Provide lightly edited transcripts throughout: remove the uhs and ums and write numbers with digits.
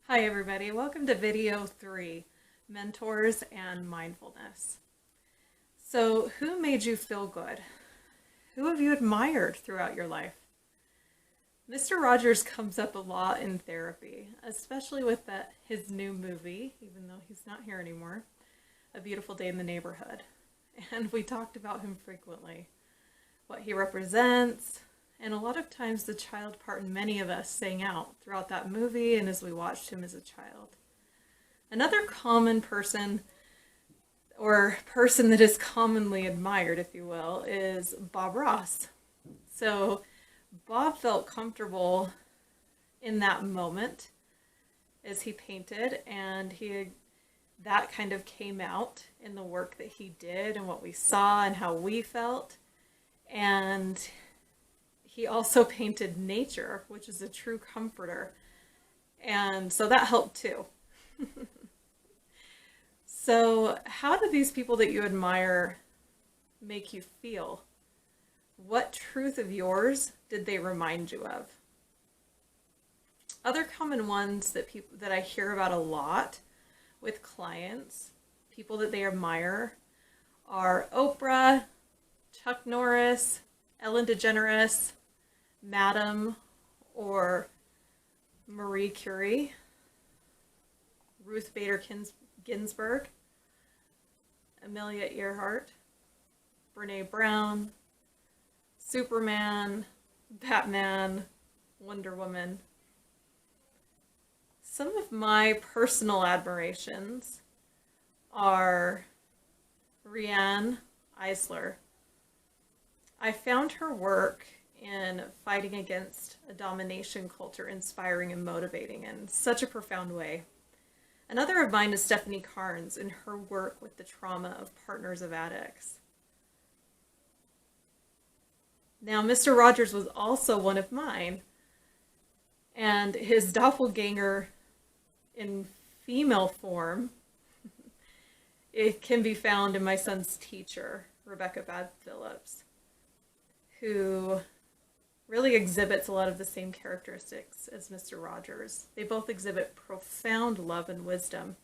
Hi everybody, welcome to video 3, Mentors and Mindfulness. So who made you feel good? Who have you admired throughout your life? Mr. Rogers comes up a lot in therapy, especially with his new movie, even though he's not here anymore, A Beautiful Day in the Neighborhood. And we talked about him frequently, what he represents, and a lot of times the child part in many of us sang out throughout that movie and as we watched him as a child. Another common person, or person that is commonly admired, if you will, is Bob Ross. So Bob felt comfortable in that moment as he painted, and that kind of came out in the work that he did and what we saw and how we felt. And he also painted nature, which is a true comforter. And so that helped too. So how do these people that you admire make you feel? What truth of yours did they remind you of? Other common ones that I hear about a lot with clients, people that they admire, are Oprah, Chuck Norris, Ellen DeGeneres, Madame, or Marie Curie, Ruth Bader Ginsburg, Amelia Earhart, Brene Brown, Superman, Batman, Wonder Woman. Some of my personal admirations are Riane Eisler. I found her work in fighting against a domination culture inspiring and motivating in such a profound way. Another of mine is Stephanie Carnes in her work with the trauma of partners of addicts. Now, Mr. Rogers was also one of mine, and his doppelganger in female form, it can be found in my son's teacher, Rebecca Bad Phillips, who really exhibits a lot of the same characteristics as Mr. Rogers. They both exhibit profound love and wisdom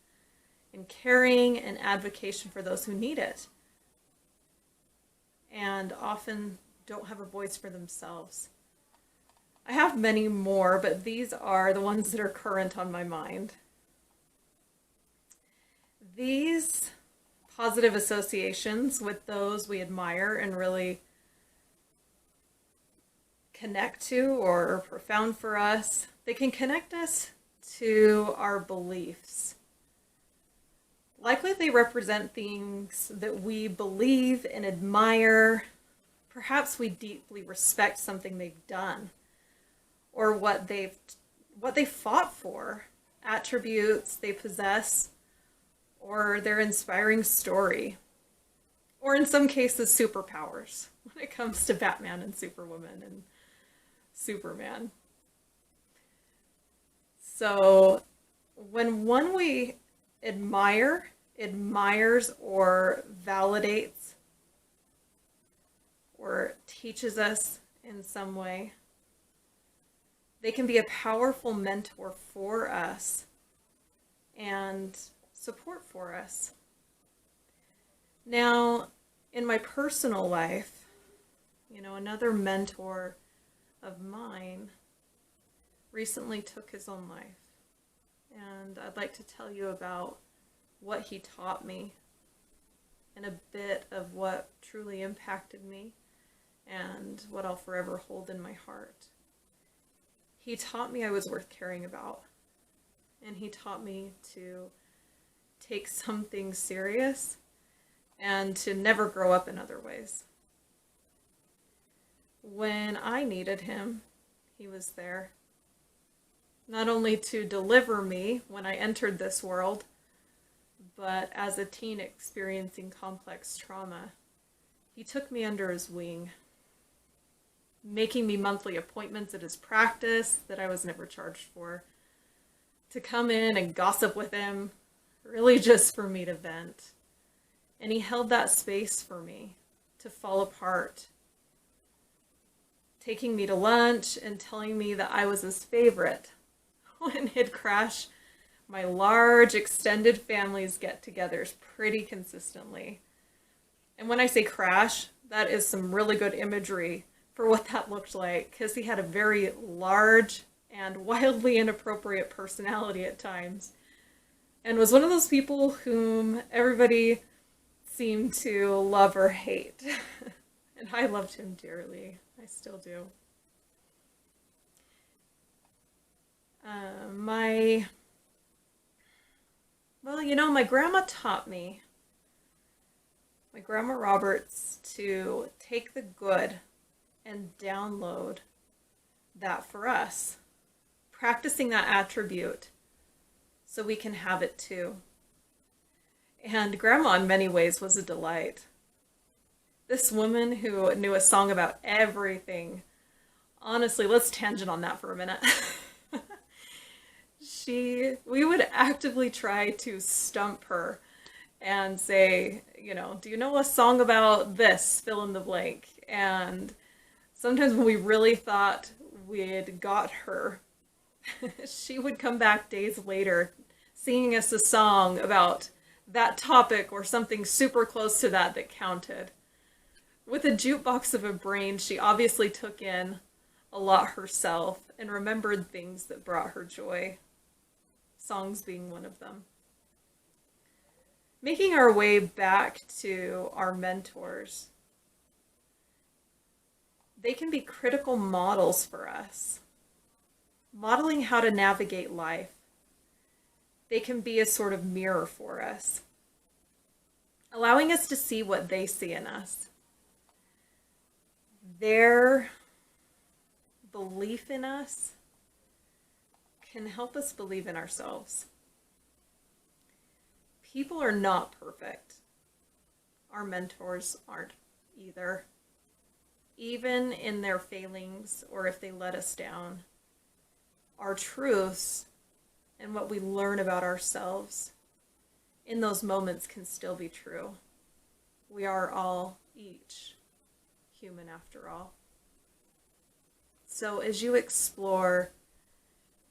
and caring and advocacy for those who need it, and often don't have a voice for themselves. I have many more, but these are the ones that are current on my mind. These positive associations with those we admire and really connect to or are profound for us, they can connect us to our beliefs. Likely they represent things that we believe and admire. Perhaps we deeply respect something they've done or what they fought for, attributes they possess, or their inspiring story, or in some cases superpowers when it comes to Batman and Superwoman and Superman. So when one we admires or validates or teaches us in some way, they can be a powerful mentor for us and support for us. Now, in my personal life, another mentor of mine recently took his own life. And I'd like to tell you about what he taught me and a bit of what truly impacted me and what I'll forever hold in my heart. He taught me I was worth caring about, and he taught me to take something serious and to never grow up in other ways. When I needed him, he was there. Not only to deliver me when I entered this world, but as a teen experiencing complex trauma, he took me under his wing, making me monthly appointments at his practice that I was never charged for, to come in and gossip with him, really just for me to vent. And he held that space for me to fall apart, taking me to lunch and telling me that I was his favorite when he'd crash my large extended families get-togethers pretty consistently. And when I say crash, that is some really good imagery for what that looked like, because he had a very large and wildly inappropriate personality at times, and was one of those people whom everybody seemed to love or hate. And I loved him dearly. I still do. My grandma taught me, my Grandma Roberts, to take the good and download that for us, practicing that attribute so we can have it too. And Grandma in many ways was a delight. This woman who knew a song about everything. Honestly, let's tangent on that for a minute. We would actively try to stump her and say, do you know a song about this? Fill in the blank. And sometimes when we really thought we'd got her, she would come back days later singing us a song about that topic or something super close to that counted. With a jukebox of a brain, she obviously took in a lot herself and remembered things that brought her joy, songs being one of them. Making our way back to our mentors, they can be critical models for us, modeling how to navigate life. They can be a sort of mirror for us, allowing us to see what they see in us. Their belief in us can help us believe in ourselves. People are not perfect. Our mentors aren't either. Even in their failings or if they let us down, our truths and what we learn about ourselves in those moments can still be true. We are all each human after all. So as you explore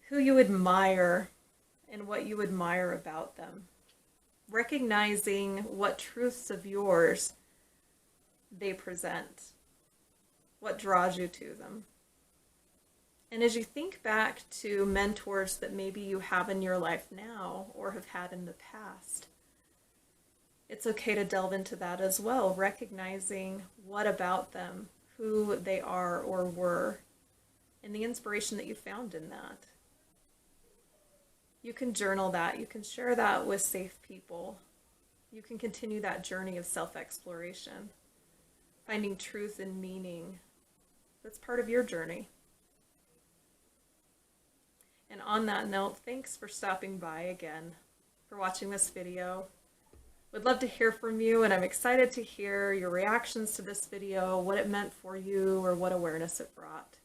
who you admire and what you admire about them, recognizing what truths of yours they present, what draws you to them. And as you think back to mentors that maybe you have in your life now or have had in the past, it's okay to delve into that as well, recognizing what about them, who they are or were, and the inspiration that you found in that. You can journal that. You can share that with safe people. You can continue that journey of self-exploration, finding truth and meaning that's part of your journey. And on that note, thanks for stopping by again, for watching this video. Would love to hear from you, and I'm excited to hear your reactions to this video, what it meant for you, or what awareness it brought.